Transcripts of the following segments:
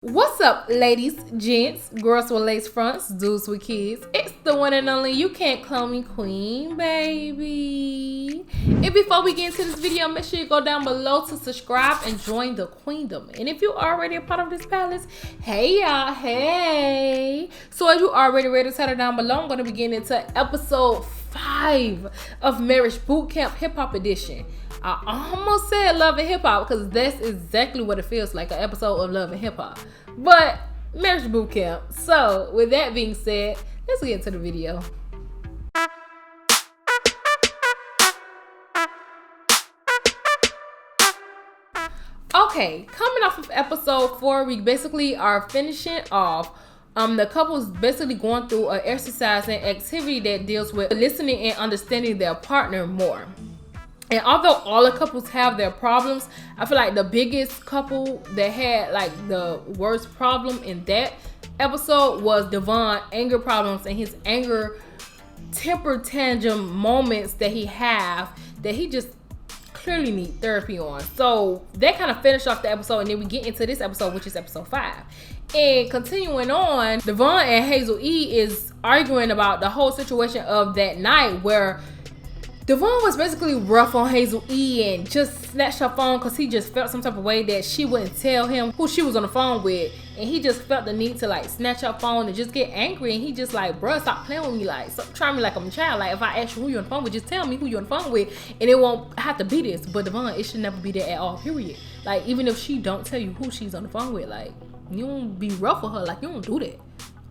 What's up, ladies, gents, girls with lace fronts, dudes with kids? It's the one and only You Can't Clone Me Queen, baby. And before we get into this video, make sure you go down below to subscribe and join the queendom. And if you're already a part of this palace, hey y'all, hey. So as you already read the title down below, I'm going to be getting into episode 5 of Marriage Boot Camp Hip Hop Edition. I almost said Love and Hip Hop because that's exactly what it feels like, an episode of Love and Hip Hop. But Marriage Boot Camp. So with that being said, let's get into the video. Okay, coming off of episode 4, we basically are finishing off the couple's basically going through an exercise and activity that deals with listening and understanding their partner more. And although all the couples have their problems, I feel like the biggest couple that had like the worst problem in that episode was Devon anger problems and his anger temper tantrum moments that he just clearly need therapy on. So that kind of finished off the episode, and then we get into this episode, which is episode 5. And continuing on, Devon and Hazel E is arguing about the whole situation of that night where Devon was basically rough on Hazel E and just snatched her phone because he just felt some type of way that she wouldn't tell him who she was on the phone with, and he just felt the need to like snatch her phone and just get angry. And he just like, bruh, stop playing with me, like stop trying me like I'm a child. Like if I ask you who you're on the phone with, just tell me who you're on the phone with, and it won't have to be this. But Devon, it should never be that at all, period. Like even if she don't tell you who she's on the phone with, like you don't be rough with her, like you don't do that.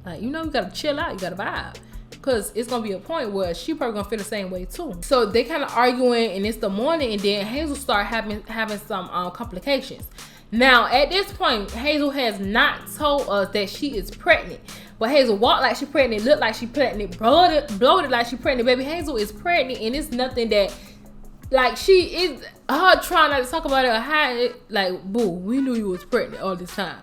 Like you know you gotta chill out, you gotta vibe. Because it's going to be a point where she probably going to feel the same way too. So they kind of arguing, and it's the morning, and then Hazel start having some complications. Now, at this point, Hazel has not told us that she is pregnant. But Hazel walked like she pregnant, looked like she pregnant, bloated like she pregnant. Baby, Hazel is pregnant, and it's nothing that, like, she is, her trying not to talk about it or hide it. Like, boo, we knew you was pregnant all this time.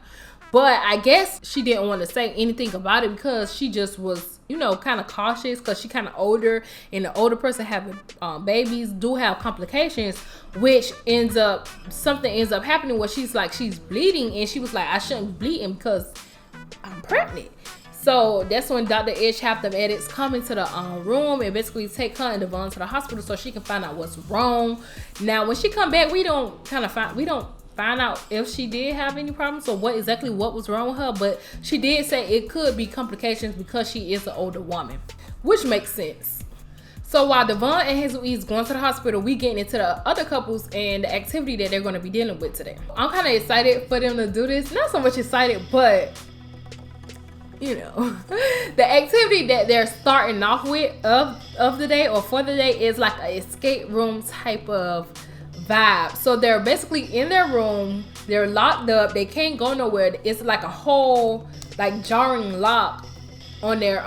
But I guess she didn't want to say anything about it because she just was, you know, kind of cautious because she kind of older, and the older person having babies do have complications, which something ends up happening where she's bleeding, and she was like, I shouldn't be bleeding because I'm pregnant. So that's when Dr. Edge have them edits come into the room and basically take her and Devon to the hospital so she can find out what's wrong. Now, when she come back, we don't find out if she did have any problems or what was wrong with her, but she did say it could be complications because she is an older woman, which makes sense. So while Devon and Hazel E is going to the hospital, we getting into the other couples and the activity that they're going to be dealing with today. I'm kind of excited for them to do this. Not so much excited, but you know, the activity that they're starting off with of the day or for the day is like an escape room type of vibe. So they're basically in their room, they're locked up, they can't go nowhere. It's like a whole like jarring lock on their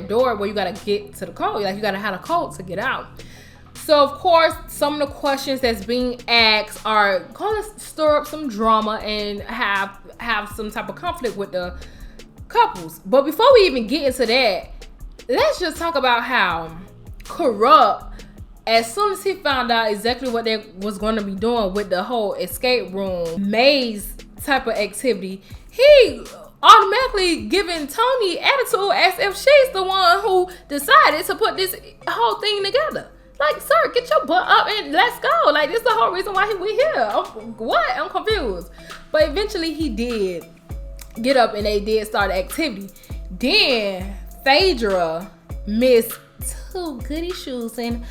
door where you gotta get to the code. Like you gotta have a code to get out. So of course some of the questions that's being asked are gonna stir up some drama and have some type of conflict with the couples. But before we even get into that, let's just talk about how Kurupt, as soon as he found out exactly what they was going to be doing with the whole escape room maze type of activity, he automatically giving Toni attitude as if she's the one who decided to put this whole thing together. Like, sir, get your butt up and let's go. Like, this is the whole reason why we here. What? I'm confused. But eventually he did get up and they did start the activity. Then Phaedra missed 2 goody shoes and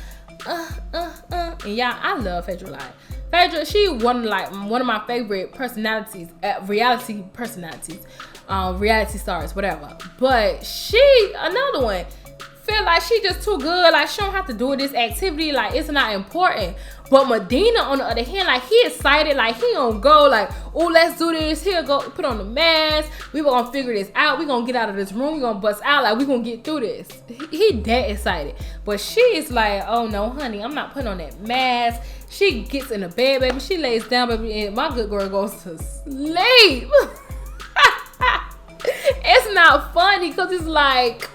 and y'all, I love Phaedra. Like Phaedra, she one of my favorite personalities, reality stars, whatever. But she another one feel like she just too good. Like she don't have to do this activity. Like it's not important. But Medina, on the other hand, like he excited. Like he gonna go. Like, oh, let's do this. He'll go put on the mask. We gonna figure this out. We gonna get out of this room. We gonna bust out. Like we gonna get through this. He that excited. But she is like, oh no, honey, I'm not putting on that mask. She gets in the bed, baby. She lays down, baby, and my good girl goes to sleep. It's not funny because it's like,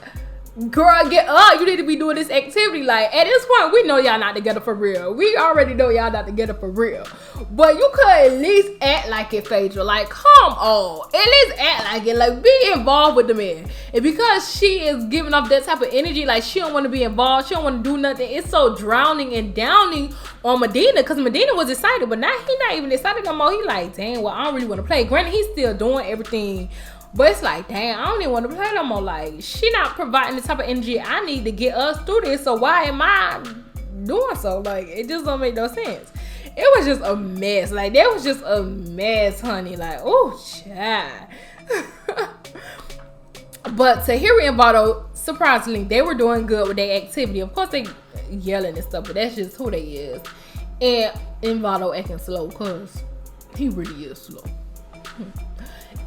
girl, get up. You need to be doing this activity. Like, at this point, we know y'all not together for real. We already know y'all not together for real. But you could at least act like it, Phaedra. Like, come on. At least act like it. Like, be involved with the man. And because she is giving off that type of energy, like, she don't want to be involved. She don't want to do nothing. It's so drowning and downing on Medina. Because Medina was excited. But now he not even excited no more. He like, dang, well, I don't really want to play. Granted, he's still doing everything. But it's like, damn, I don't even want to play no more. Like, she not providing the type of energy I need to get us through this. So why am I doing so? Like, it just don't make no sense. It was just a mess. Like, that was just a mess, honey. Like, oh, child. But Tahiry and Vado, surprisingly, they were doing good with their activity. Of course, they yelling and stuff, but that's just who they is. And Vado acting slow, because he really is slow.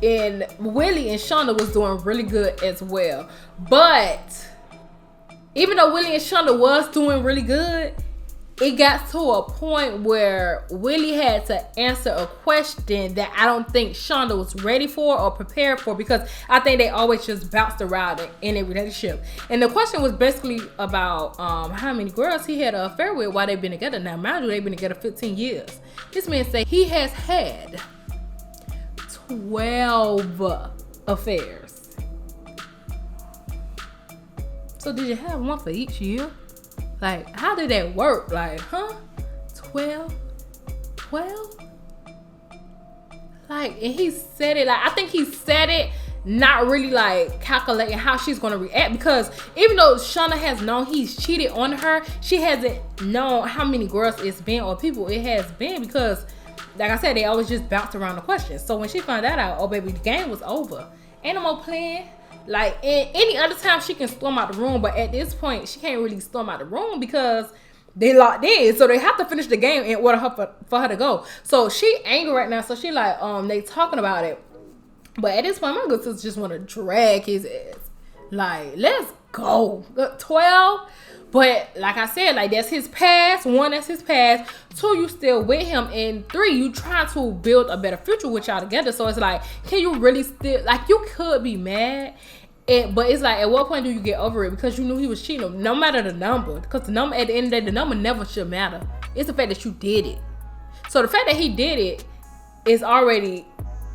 And Willie and Shanda was doing really good as well. But even though Willie and Shanda was doing really good, it got to a point where Willie had to answer a question that I don't think Shanda was ready for or prepared for, because I think they always just bounced around in a relationship. And the question was basically about how many girls he had an affair with while they've been together. Now, mind you, they've been together 15 years. This man said he has had 12 affairs. So did you have one for each year? Like, how did that work? Like, 12? Like, and he said it, like, I think he said it not really like calculating how she's gonna react, because even though Shanda has known he's cheated on her, she hasn't known how many girls it's been or people it has been, because like I said, they always just bounce around the questions. So when she found that out, oh baby, the game was over. Ain't no more playing. Like, any other time she can storm out the room, but at this point she can't really storm out the room because they locked in. So they have to finish the game in order for her to go. So she angry right now. So she like, they talking about it. But at this point, my good sister just want to drag his ass. Like, let's go. 12. But like I said, like, that's his past. 1, that's his past. 2, you still with him. And 3, you trying to build a better future with y'all together. So it's like, can you really still, like, you could be mad. But it's like, at what point do you get over it? Because you knew he was cheating. No matter the number. Because the number, at the end of the day, the number never should matter. It's the fact that you did it. So the fact that he did it is already,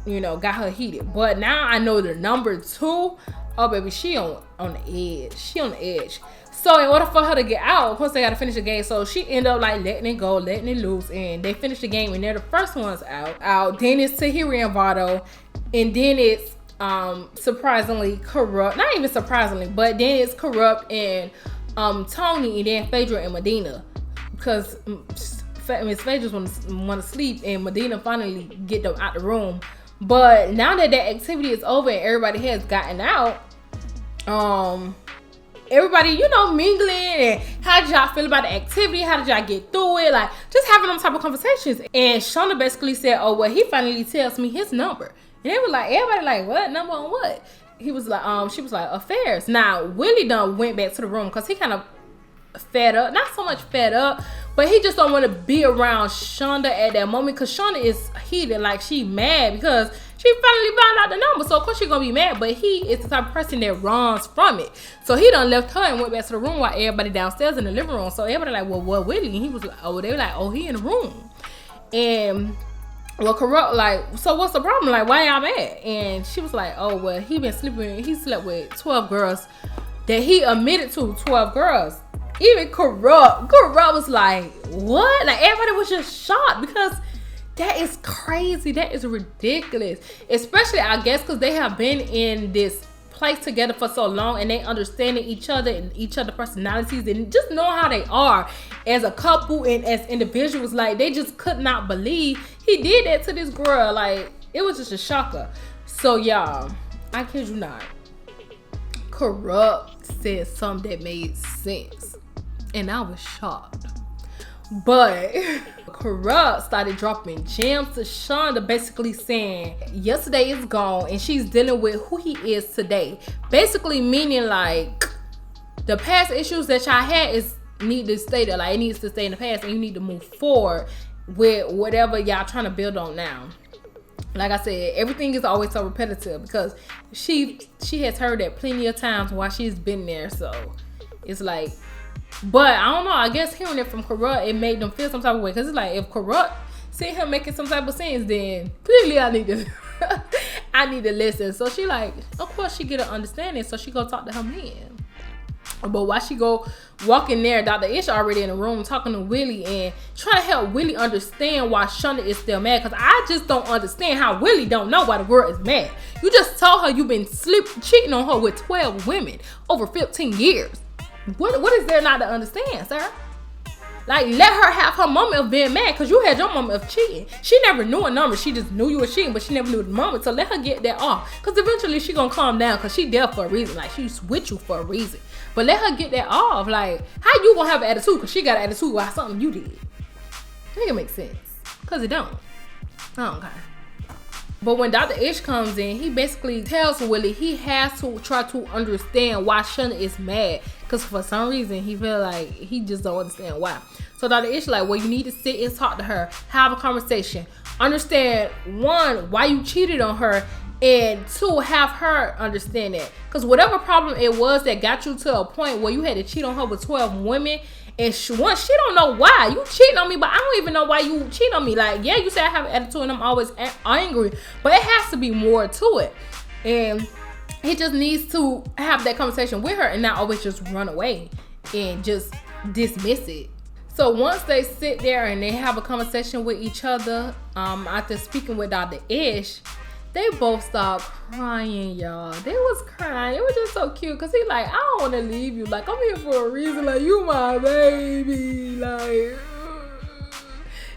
you know, got her heated. But now I know the number 2. Oh, baby, she on the edge. She on the edge. So in order for her to get out, of course they got to finish the game. So she ended up like letting it go, letting it loose, and they finished the game, and they're the first ones out. Then it's Tahiry and Vado, and then it's surprisingly Kurupt. Not even surprisingly, but then it's Kurupt and Toni, and then Phaedra and Medina, because Miss Phaedra want to sleep, and Medina finally get them out the room. But now that activity is over and everybody has gotten out, everybody, you know, mingling, and how did y'all feel about the activity? How did y'all get through it? Like, just having them type of conversations. And Shanda basically said, oh, well, he finally tells me his number. And they were like, everybody like, what? Number on what? He was like, she was like, affairs. Now, Willie done went back to the room because he kind of fed up. Not so much fed up, but he just don't want to be around Shanda at that moment, because Shanda is heated. Like, she mad because she finally found out the number. So of course she gonna be mad, but he is the type of person that runs from it. So he done left her and went back to the room while everybody downstairs in the living room. So everybody like, well, what Willie? And he was like, oh, they were like, oh, he in the room. And well, Kurupt like, so what's the problem? Like, why y'all mad? And she was like, oh, well, he slept with 12 girls that he admitted to. 12 girls. Even Kurupt was like, what? Like, everybody was just shocked, because that is crazy. That is ridiculous. Especially, I guess, because they have been in this place together for so long, and they understanding each other and each other's personalities, and just know how they are as a couple and as individuals. Like, they just could not believe he did that to this girl. Like, it was just a shocker. So, y'all, I kid you not, Kurupt said something that made sense, and I was shocked. But Kurupt started dropping gems to Shanda, basically saying yesterday is gone and she's dealing with who he is today. Basically meaning like the past issues that y'all had need to stay there. Like, it needs to stay in the past, and you need to move forward with whatever y'all trying to build on now. like I said, everything is always so repetitive because she has heard that plenty of times while she's been there. So it's like, but I don't know. I guess hearing it from Kurupt, it made them feel some type of way. Because it's like, if Kurupt see him making some type of sense, then clearly I need to I need to listen. So she like, of course she get an understanding. So she go talk to her man. But while she go walk in there, Dr. Ish already in the room talking to Willie and trying to help Willie understand why Shanda is still mad. Because I just don't understand how Willie don't know why the girl is mad. You just told her you've been cheating on her with 12 women over 15 years. What is there not to understand, sir? Like, let her have her moment of being mad because you had your moment of cheating. She never knew a number. She just knew you were cheating, but she never knew the moment. So let her get that off. Because eventually she going to calm down because she there for a reason. Like, she's with you for a reason. But let her get that off. Like, how you going to have an attitude because she got an attitude about something you did? Make it make sense. Because it don't. I don't care. But when Dr. Ish comes in, he basically tells Willie he has to try to understand why Shanda is mad. Because for some reason, he feel like he just don't understand why. So Dr. Ish like, well, you need to sit and talk to her. Have a conversation. Understand, one, why you cheated on her. And two, have her understand that. Because whatever problem it was that got you to a point where you had to cheat on her with 12 women. And she don't know why you cheating on me, but I don't even know why you cheat on me. Like, yeah, you say I have an attitude and I'm always angry, but it has to be more to it. And he just needs to have that conversation with her and not always just run away and just dismiss it. So once they sit there and they have a conversation with each other, after speaking with Dr. Ish, they both stopped crying, y'all. They was crying. It was just so cute. Because he like, I don't want to leave you. Like, I'm here for a reason. Like, you my baby. Like,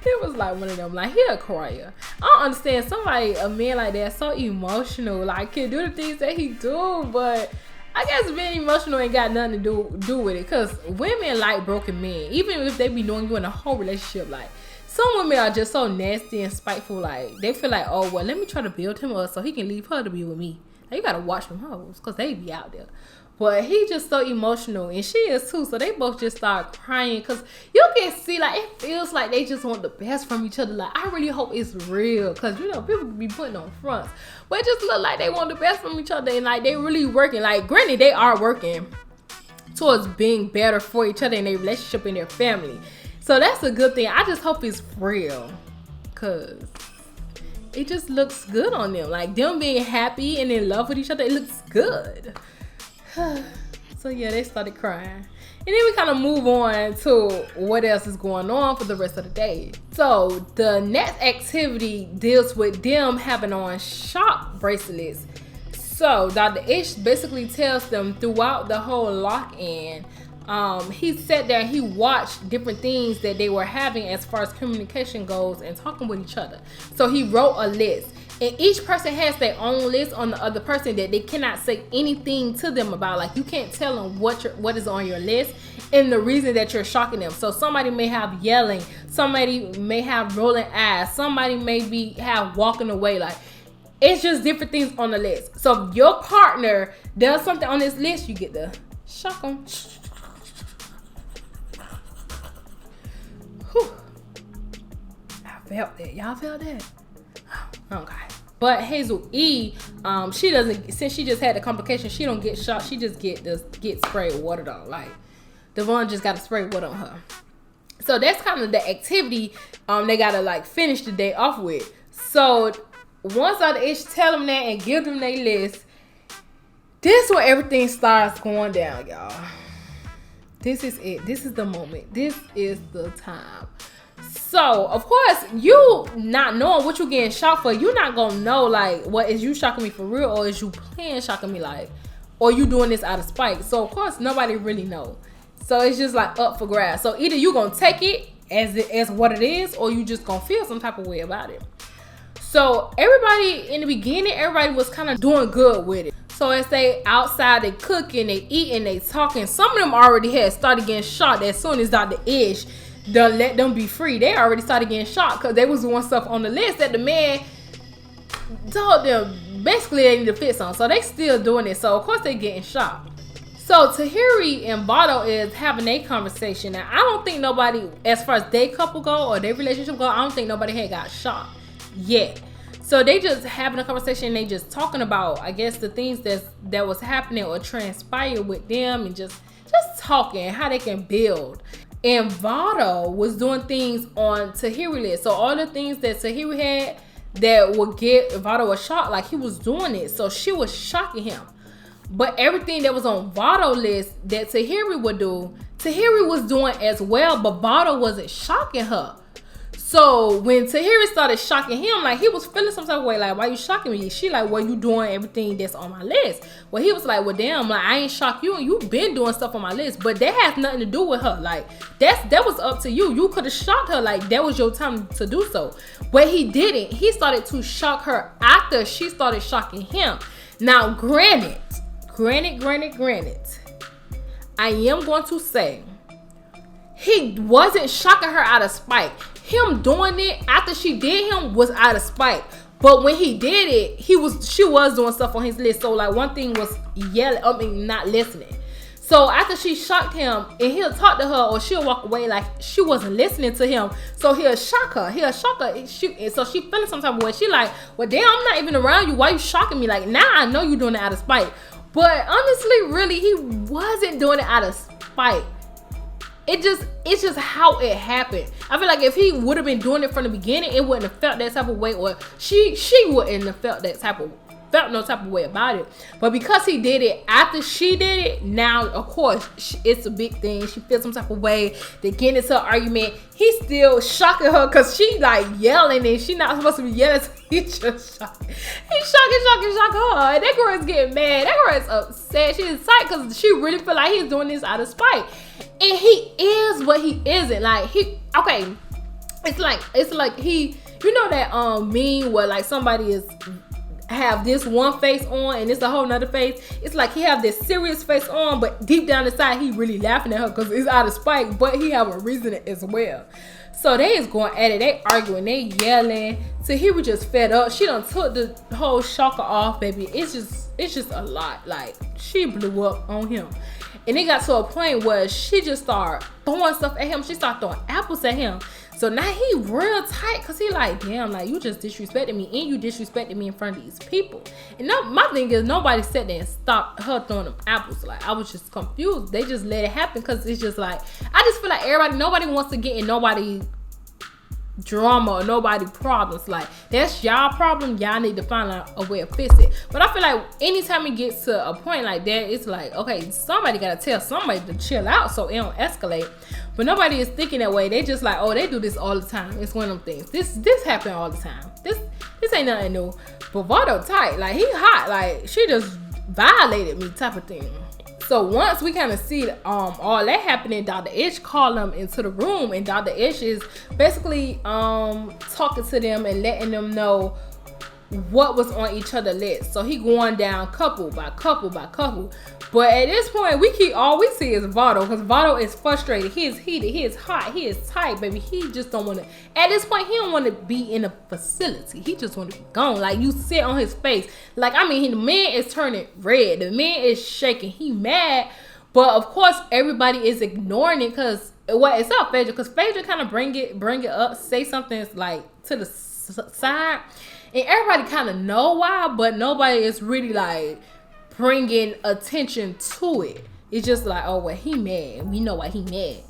it was like one of them. Like, he a crier. I don't understand somebody, a man like that, so emotional. Like, can do the things that he do. But I guess being emotional ain't got nothing to do with it. Because women like broken men. Even if they be knowing you in a whole relationship. Like, some women are just so nasty and spiteful. Like, they feel like, oh, well, let me try to build him up so he can leave her to be with me. Like, you gotta watch them hoes because they be out there. But he just so emotional and she is too. So they both just start crying because you can see, like, it feels like they just want the best from each other. Like, I really hope it's real because, you know, people be putting on fronts. But it just look like they want the best from each other and, like, they really working. Like, granted, they are working towards being better for each other in their relationship and their family. So that's a good thing. I just hope it's real because it just looks good on them. Like, them being happy and in love with each other, it looks good. So yeah, they started crying. And then we kind of move on to what else is going on for the rest of the day. So the next activity deals with them having on shock bracelets. So Dr. Ish basically tells them throughout the whole lock-in, he sat there and he watched different things that they were having as far as communication goes and talking with each other. So he wrote a list. And each person has their own list on the other person that they cannot say anything to them about. Like, you can't tell them what is on your list and the reason that you're shocking them. So somebody may have yelling, somebody may have rolling eyes, somebody may have walking away. Like, it's just different things on the list. So if your partner does something on this list, you get to shock them. Whew. I felt that. Y'all felt that? Okay. But Hazel E, she doesn't, since she just had the complication, she don't get shot. She just get sprayed water on. Like, Devon just got to spray water on her. So that's kind of the activity they got to, like, finish the day off with. So once Dr. Ish tell them that and give them their list, this is where everything starts going down, y'all. This is it. This is the moment. This is the time. So, of course, you not knowing what you're getting shocked for, you're not going to know, like, what is you shocking me for real or is you playing shocking me, like, or you doing this out of spite. So, of course, nobody really know. So, it's just, like, up for grabs. So, either you going to take it as what it is or you just going to feel some type of way about it. So, everybody, in the beginning, everybody was kind of doing good with it. So, as they outside, they cooking, they eating, they talking. Some of them already had started getting shocked as soon as Dr. Ish done let them be free. They already started getting shocked because they was doing stuff on the list that the man told them basically they need to fix on. So they still doing it. So of course they getting shocked. So Tahiry and Vado is having a conversation. Now I don't think nobody, as far as they couple go or their relationship go, I don't think nobody had got shocked yet. So they just having a conversation and they just talking about, I guess, the things that was happening or transpired with them, and just talking how they can build. And Vado was doing things on Tahiry list. So all the things that Tahiry had that would get Vado a shock, like he was doing it. So she was shocking him. But everything that was on Vado list that Tahiry would do, Tahiry was doing as well, but Vado wasn't shocking her. So when Tahiry started shocking him, like he was feeling some type of way, like, why you shocking me? She like, well, you doing everything that's on my list. Well, he was like, well, damn, like I ain't shocked you, and you been doing stuff on my list, but that has nothing to do with her. Like that was up to you. You could have shocked her, like that was your time to do so. But he didn't. He started to shock her after she started shocking him. Now, granted, I am going to say he wasn't shocking her out of spite. Him doing it after she did him was out of spite. But when he did it, she was doing stuff on his list. So like one thing was yelling, not listening. So after she shocked him, and he'll talk to her or she'll walk away like she wasn't listening to him. So he'll shock her. And so she feeling some type of way. She like, well damn, I'm not even around you. Why you shocking me? Like now I know you doing it out of spite. But honestly, really, he wasn't doing it out of spite. It's just how it happened. I feel like if he would have been doing it from the beginning, it wouldn't have felt that type of way, or she wouldn't have felt no type of way about it. But because he did it after she did it, now of course it's a big thing. She feels some type of way. They get into an argument. He's still shocking her because she like yelling, and she not supposed to be yelling. So he just shocking. He's shocking her. And that girl is getting mad. That girl is upset. She's tight because she really feel like he's doing this out of spite. And he is, but he isn't. Like it's like he, you know that meme where like somebody is have this one face on and it's a whole nother face. It's like he have this serious face on, but deep down inside he really laughing at her because it's out of spite, but he have a reason as well. So they is going at it. They arguing, they yelling. So he was just fed up. She done took the whole shocker off, baby. It's just a lot. Like she blew up on him. And it got to a point where she just started throwing stuff at him. She started throwing apples at him. So now he real tight because he like, damn, like you just disrespected me, and you disrespected me in front of these people. And no, my thing is nobody sat there and stopped her throwing them apples. Like I was just confused. They just let it happen because it's just like, I just feel like nobody wants to get in nobody drama or nobody problems. Like that's y'all problem. Y'all need to find out a way to fix it. But I feel like anytime it gets to a point like that, it's like, okay, somebody gotta tell somebody to chill out so it don't escalate. But nobody is thinking that way. They just like, oh, they do this all the time. It's one of them things. This happen all the time. This ain't nothing new. But Vado tight, like he hot, like she just violated me type of thing. So once we kind of see all that happening, Dr. Ish called them into the room, and Dr. Ish is basically talking to them and letting them know what was on each other's list. So he going down couple by couple by couple. But at this point, all we see is Vado, because Vado is frustrated. He is heated. He is hot. He is tight, baby. He just don't want to. At this point, he don't want to be in a facility. He just want to be gone. Like you sit on his face. Like I mean, the man is turning red. The man is shaking. He mad. But of course, everybody is ignoring it because it's up Phaedra. Because Phaedra kind of bring it up, say something like to the side, and everybody kind of know why, but nobody is really like bringing attention to it. It's just like, oh well, he mad. We know why he mad.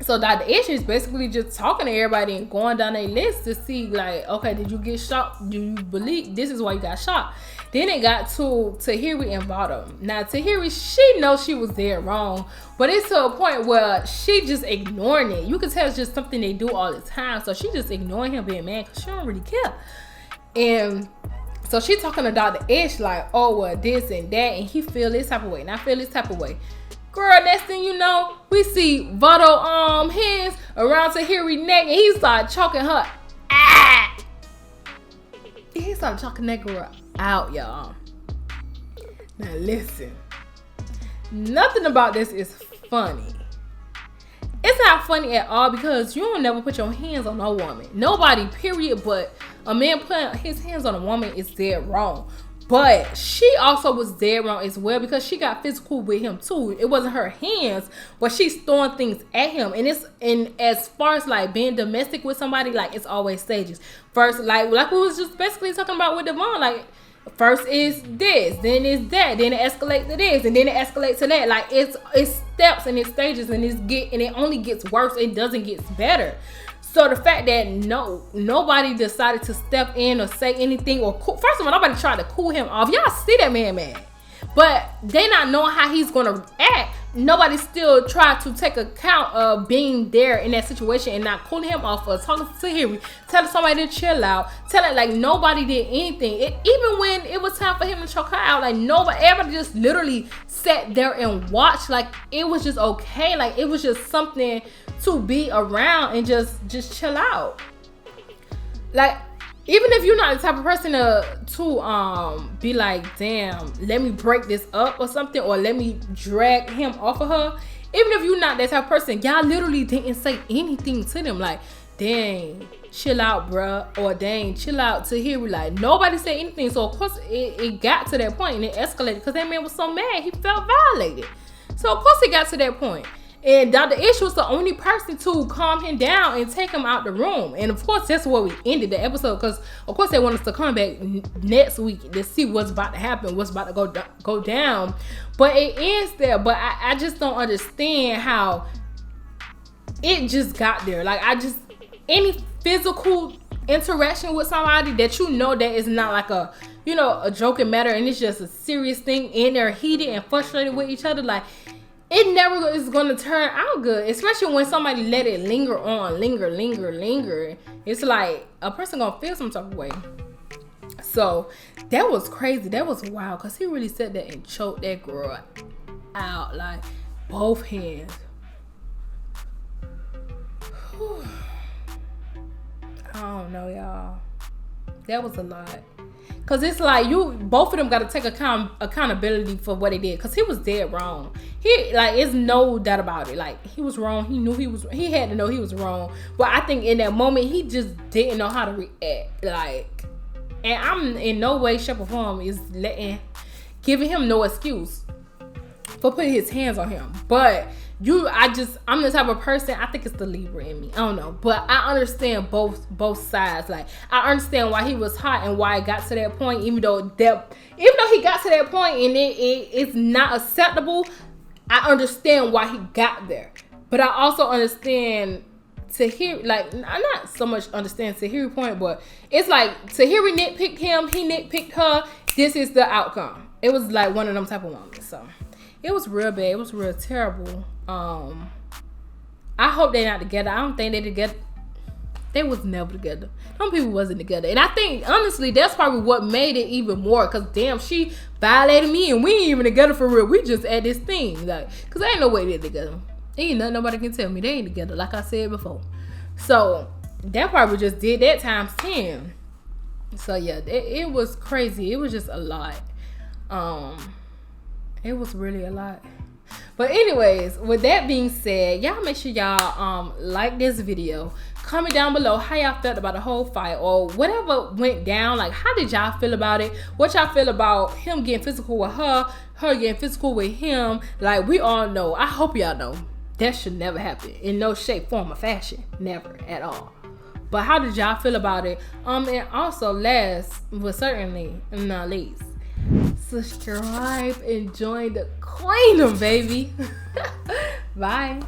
So Dr. Ish is basically just talking to everybody and going down their list to see like, okay, did you get shot? Do you believe this is why you got shot? Then it got to Tahiry and Vado. Now Tahiry, she knows she was there wrong, but it's to a point where she just ignoring it. You can tell it's just something they do all the time. So she just ignoring him being mad because she don't really care. And so she talking to Dr. Ish like, oh well, this and that, and he feel this type of way, and I feel this type of way. Girl, next thing you know, we see Vado hands around Tahiry's neck, and he started choking her. Ah! He started choking that girl out, y'all. Now listen, nothing about this is funny. It's not funny at all because you don't never put your hands on no woman. Nobody, period. But a man putting his hands on a woman is dead wrong. But she also was dead wrong as well, because she got physical with him too. It wasn't her hands, but she's throwing things at him. And as far as like being domestic with somebody, like it's always stages. First, like we was just basically talking about with Devon, like first is this, then is that, then it escalates to this, and then it escalates to that. Like it's steps and it's stages, and it only gets worse. It doesn't get better. So the fact that nobody decided to step in or say anything, or first of all, nobody tried to cool him off. Y'all see that man mad, but they not knowing how he's gonna act. Nobody still tried to take account of being there in that situation and not cooling him off or talking to Tahiry, telling somebody to chill out, telling like nobody did anything. Even when it was time for him to choke her out, like everybody just literally sat there and watched. Like it was just okay. Like it was just something to be around and just chill out. Like even if you're not the type of person to be like, damn, let me break this up or something, or let me drag him off of her. Even if you're not that type of person, y'all literally didn't say anything to them. Like, dang, chill out, bruh, or dang, chill out to here. Like nobody said anything. So of course it got to that point and it escalated because that man was so mad. He felt violated. So of course it got to that point. And Dr. Ish was the only person to calm him down and take him out the room. And of course, that's where we ended the episode, because of course they want us to come back next week to see what's about to happen, what's about to go down. But it ends there. But I just don't understand how it just got there. Like any physical interaction with somebody that you know that is not like a joking matter, and it's just a serious thing, and they're heated and frustrated with each other, like it never is going to turn out good, especially when somebody let it linger on, linger. It's like a person going to feel some type of way. So that was crazy. That was wild, because he really sat there and choked that girl out, like both hands. Whew. I don't know, y'all. That was a lot. Cause it's like both of them got to take accountability for what they did. Cause he was dead wrong. It's no doubt about it. Like he was wrong. He had to know he was wrong. But I think in that moment he just didn't know how to react. Like, and I'm in no way, shape, or form is giving him no excuse for putting his hands on him. But I'm the type of person, I think it's the Libra in me, I don't know, but I understand both sides. Like I understand why he was hot and why it got to that point, even though he got to that point and it's not acceptable. I understand why he got there, but I also understand Tahiry, like I not so much understand Tahiry's point, but it's like Tahiry nitpicked him, he nitpicked her, this is the outcome. It was like one of them type of moments. So it was real bad. It was real terrible. I hope they're not together. I don't think they're together. They was never together. Some people wasn't together. And I think, honestly, that's probably what made it even more. Because, damn, she violated me and we ain't even together for real. We just at this thing. Like, because there ain't no way they're together. Ain't nothing nobody can tell me. They ain't together, like I said before. So, that probably just did that times 10. So, yeah, it was crazy. It was just a lot. It was really a lot. But anyways, with that being said, y'all make sure y'all like this video. Comment down below how y'all felt about the whole fight, or whatever went down. Like, how did y'all feel about it? What y'all feel about him getting physical with her getting physical with him? Like, we all know, I hope y'all know, that should never happen in no shape, form, or fashion. Never at all. But how did y'all feel about it? And also, last but certainly not least, subscribe and join the Queendom, baby. Bye.